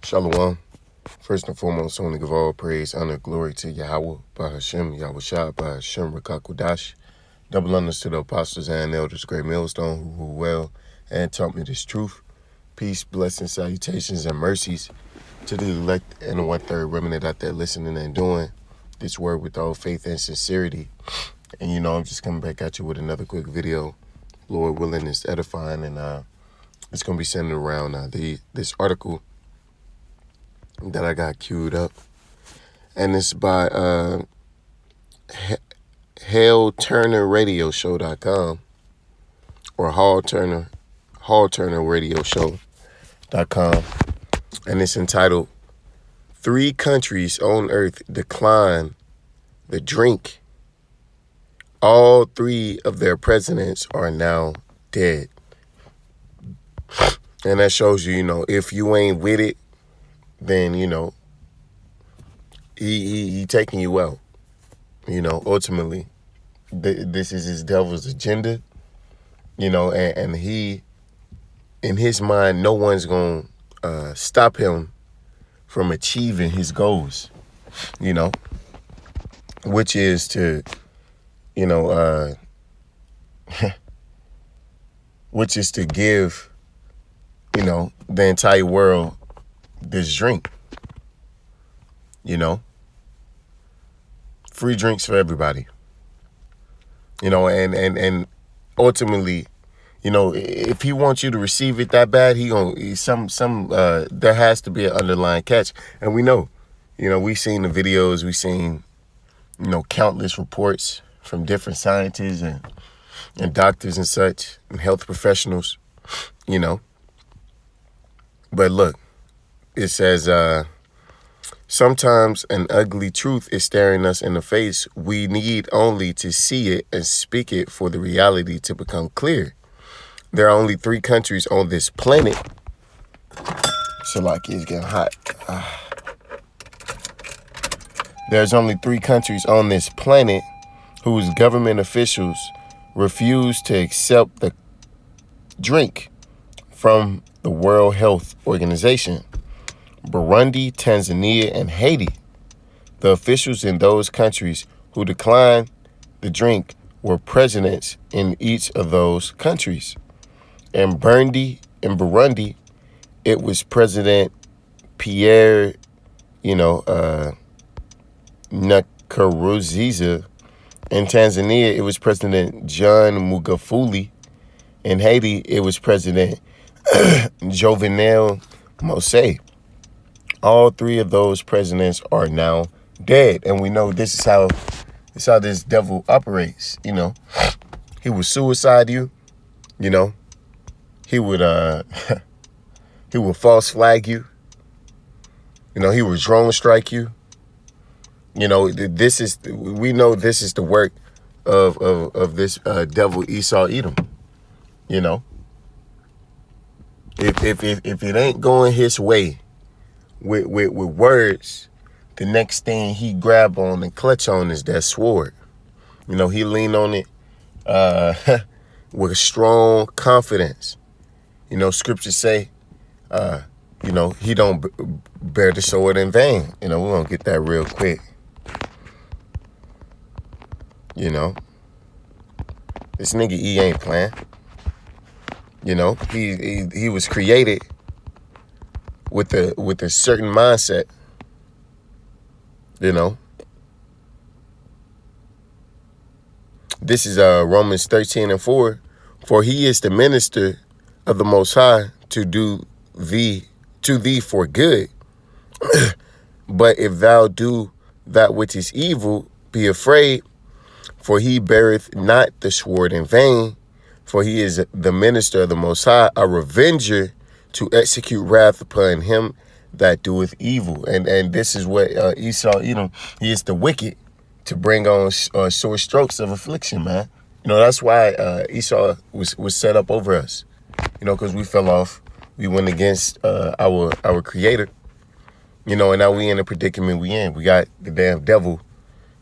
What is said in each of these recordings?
Shalom. First and foremost, I want to give all praise, honor, glory to Yahweh, Bahashem, Yahweh Shah, Bahashem, Rakakudash. Double honors to the apostles and elders, great millstone, who well and taught me this truth. Peace, blessings, salutations, and mercies to the elect and the one-third remnant out there listening and doing this word with all faith and sincerity. And I'm just coming back at you with another quick video. Lord willing, it's edifying, and it's going to be centered around this article that I got queued up. And it's by HallTurnerRadioShow.com or HallTurnerRadioShow.com. And it's entitled, 3 countries on earth decline the drink. All 3 of their presidents are now dead. And that shows you, if you ain't with it, then, he taking you out. Ultimately, this is his devil's agenda, and he, in his mind, no one's going to stop him from achieving his goals, which is to, which is to give, the entire world this drink, free drinks for everybody, and ultimately, if he wants you to receive it that bad, there has to be an underlying catch. And we know, we've seen the videos, we've seen, countless reports from different scientists and doctors and such and health professionals, But look, it says, sometimes an ugly truth is staring us in the face. We need only to see it and speak it for the reality to become clear. There are only 3 countries on this planet. So like it's getting hot. There's only 3 countries on this planet whose government officials refuse to accept the drink from the World Health Organization: Burundi, Tanzania, and Haiti. The officials in those countries who declined the drink were presidents in each of those countries. In Burundi, it was President Pierre, Nkurunziza. In Tanzania, it was President John Magufuli. In Haiti, it was President Jovenel Moise. All 3 of those presidents are now dead. And we know this is how this devil operates, He would suicide you, He would he would false flag you. He would drone strike you. We know this is the work of this devil Esau Edom. If it ain't going his way with words, the next thing he grab on and clutch on is that sword. He lean on it with strong confidence. Scriptures say, he don't bear the sword in vain. We're going to get that real quick. This nigga E ain't playing. He was created with a certain mindset. This is Romans 13:4. For he is the minister of the Most High to thee for good. But if thou do that which is evil, be afraid, for he beareth not the sword in vain. For he is the minister of the Most High, a revenger to execute wrath upon him that doeth evil. And this is what Esau, he is the wicked to bring on sore strokes of affliction, man. That's why Esau was set up over us, because we fell off. We went against our creator, and now we in the predicament we in. We got the damn devil,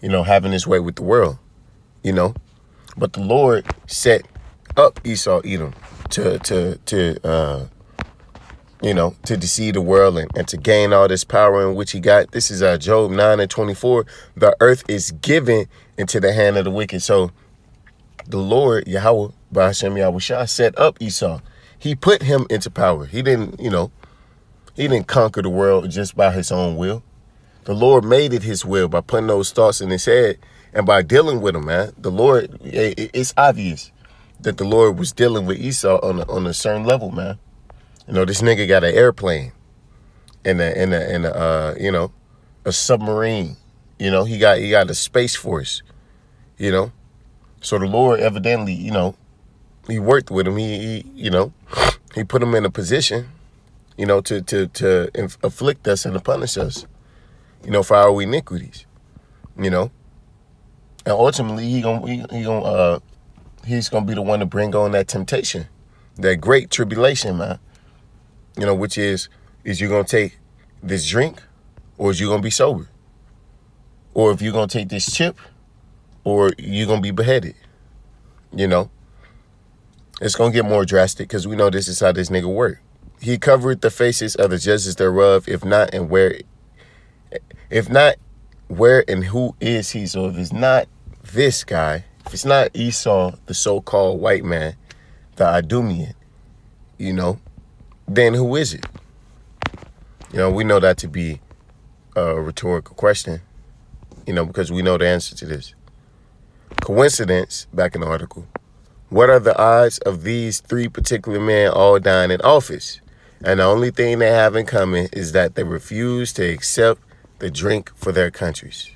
having his way with the world, But the Lord set up Esau Edom to to deceive the world and to gain all this power in which he got. This is Job 9:24. The earth is given into the hand of the wicked. So the Lord, Yahweh, Ba'ashem Yahushua, set up Esau. He put him into power. He didn't conquer the world just by his own will. The Lord made it his will by putting those thoughts in his head and by dealing with him, man. The Lord, it's obvious that the Lord was dealing with Esau on a certain level, man. This nigga got an airplane and a submarine. He got a space force. So the Lord evidently, he worked with him. He put him in a position, to afflict us and to punish us, for our iniquities, and ultimately he's gonna be the one to bring on that temptation, that great tribulation, man. Which is you gonna take this drink, or is you gonna be sober, or if you're gonna take this chip, or you're gonna be beheaded. It's gonna get more drastic because we know this is how this nigga work. He covered the faces of the judges thereof, if not, where and who is he? So if it's not this guy, if it's not Esau, the so-called white man, the Idumean, then who is it? We know that to be a rhetorical question, because we know the answer to this. Coincidence, back in the article. What are the odds of these three particular men all dying in office? And the only thing they have in common is that they refuse to accept the drink for their countries.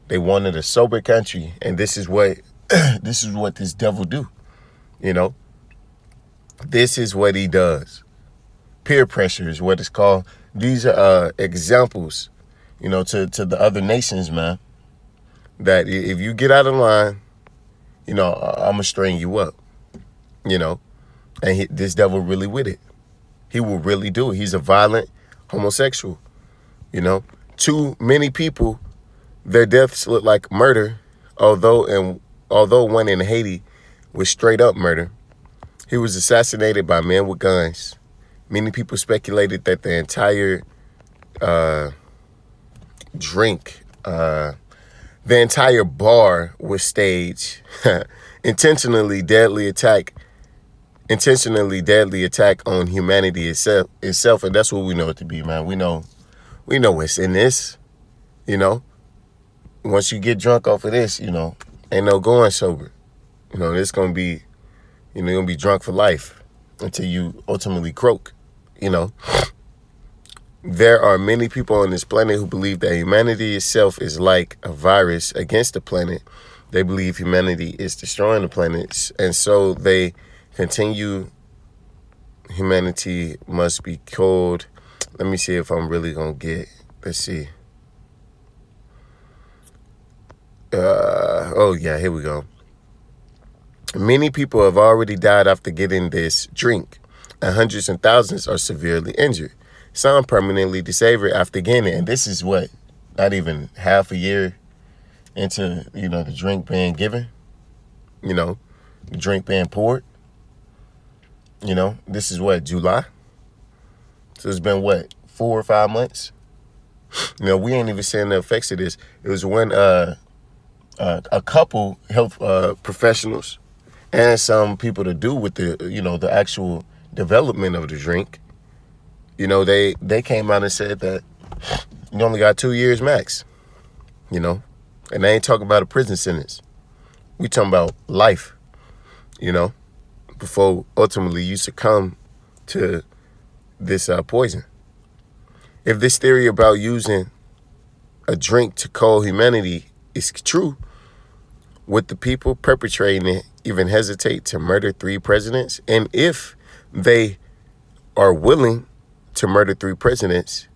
They wanted a sober country, and this is what this devil do. This is what he does. Peer pressure is what it's called. These are examples, to the other nations, man, that if you get out of line, I'm going to strain you up, and this devil really with it. He will really do it. He's a violent homosexual, Too many people, their deaths look like murder, although one in Haiti was straight up murder. He was assassinated by men with guns. Many people speculated that the entire the entire bar was staged. Intentionally deadly attack on humanity itself, and that's what we know it to be, man. We know what's in this. Once you get drunk off of this, ain't no going sober. It's gonna be, you're gonna be drunk for life until you ultimately croak. There are many people on this planet who believe that humanity itself is like a virus against the planet. They believe humanity is destroying the planet, and so they continue. Humanity must be killed. Let me see if I'm really gonna get. Let's see. Here we go. Many people have already died after getting this drink, and hundreds and thousands are severely injured. Some permanently disabled after getting it. And this is what, not even half a year into, the drink being given, the drink being poured. This is what, July? So it's been 4 or 5 months? We ain't even seeing the effects of this. It was when a couple health professionals and some people to do with the actual development of the drink, they came out and said that you only got 2 years max, and they ain't talking about a prison sentence. We talking about life, before ultimately you succumb to this poison. If this theory about using a drink to cull humanity is true, would the people perpetrating it even hesitate to murder 3 presidents? And if they are willing to murder 3 presidents,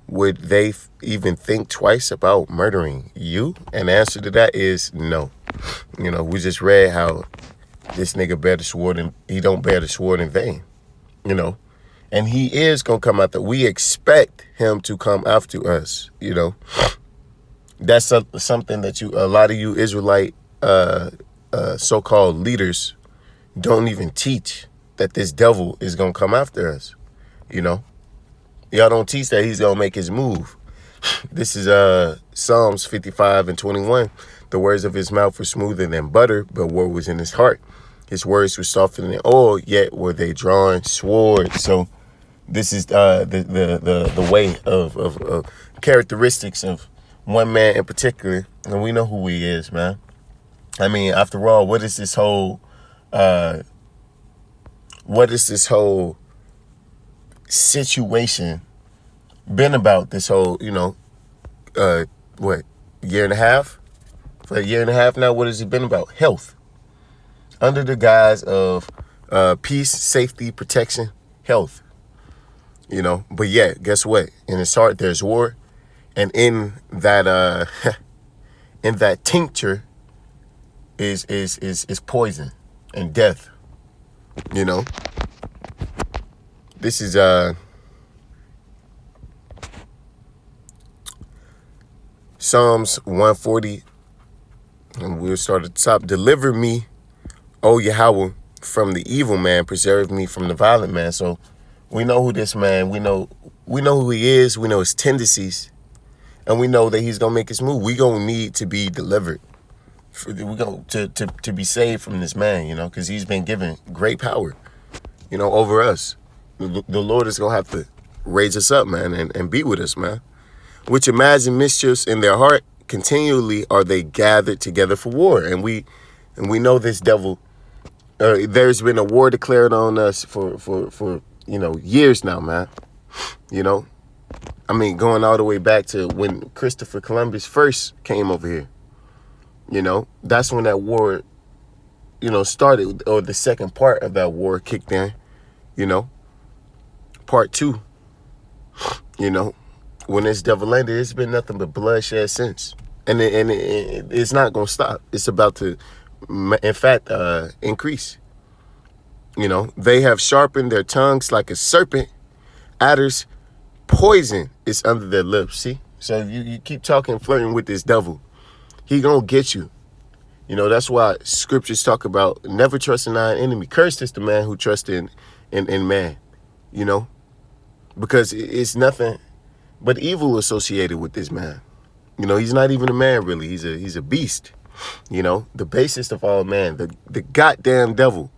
would they even think twice about murdering you? And the answer to that is no. We just read how this nigga bear the sword and he don't bear the sword in vain, and he is going to come after. We expect him to come after us, That's something that a lot of you Israelite so-called leaders don't even teach, that this devil is going to come after us. You know, y'all don't teach that he's gonna make his move. This is Psalms 55:21. The words of his mouth were smoother than butter, but what was in his heart? His words were softer than oil, yet were they drawn sword. So this is the way of characteristics of one man in particular, and we know who he is, man. I mean, after all, what is this whole situation been about? This whole, what, year and a half? For a year and a half now, what has it been about? Health. Under the guise of peace, safety, protection, health. But yeah, guess what? In his heart, there's war, and in that in that tincture is poison and death. This is Psalms 140, and we'll start at the top. Deliver me, O Yahweh, from the evil man. Preserve me from the violent man. So we know who this man. We know who he is. We know his tendencies, and we know that he's gonna make his move. We gonna need to be delivered. We go to be saved from this man, because he's been given great power, over us. The Lord is gonna have to raise us up, man, and be with us, man. Which imagine mischiefs in their heart, continually are they gathered together for war. And we know this devil. There's been a war declared on us for years now, man. I mean, going all the way back to when Christopher Columbus first came over here. That's when that war, started, or the second part of that war kicked in. Part two. When this devil landed, it's been nothing but bloodshed since. And it's not going to stop. It's about to, in fact, increase. They have sharpened their tongues like a serpent. Adders, poison is under their lips. See? So you keep talking, flirting with this devil. He going to get you. That's why scriptures talk about never trusting thine enemy. Cursed is the man who trusts in man. Because it's nothing but evil associated with this man. He's not even a man, really. He's a beast. The basest of all man, the goddamn devil.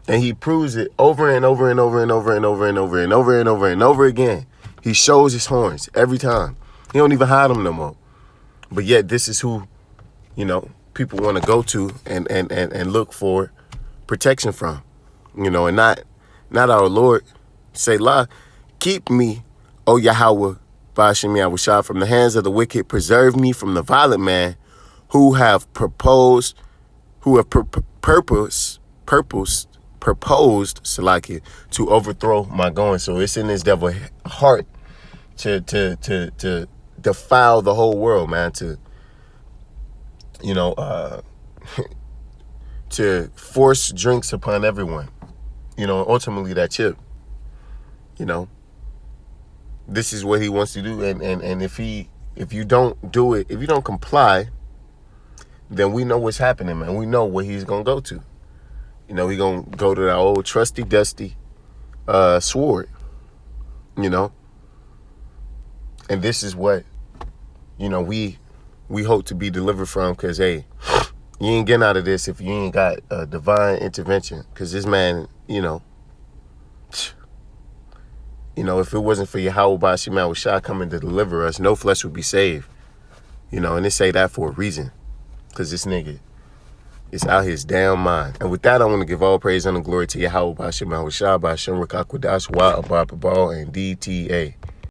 And he proves it over and over and over and over and over and over and over and over and over again. He shows his horns every time. He don't even hide them no more. But yet this is who, people want to go to and look for protection from. And not our Lord. Selah, keep me, O Yahweh, Ba'ashem Yahushua, from the hands of the wicked. Preserve me from the violent man who have proposed, purposed, Salakia, to overthrow my going. So it's in this devil's heart to defile the whole world, man, to force drinks upon everyone, ultimately that chip, this is what he wants to do. And if you don't do it, if you don't comply, then we know what's happening, man. We know where he's going to go to. He's going to go to that old trusty, dusty sword, And this is what, we hope to be delivered from, because, hey, you ain't getting out of this if you ain't got divine intervention. Because this man, if it wasn't for Yahweh Ba'ashem Yahushua coming to deliver us, no flesh would be saved. And they say that for a reason. Because this nigga is out his damn mind. And with that, I want to give all praise and glory to Yahweh Ba'ashem Yahushua, Ba'ashem Rakakwadash, Wa Abba Babal, and DTA.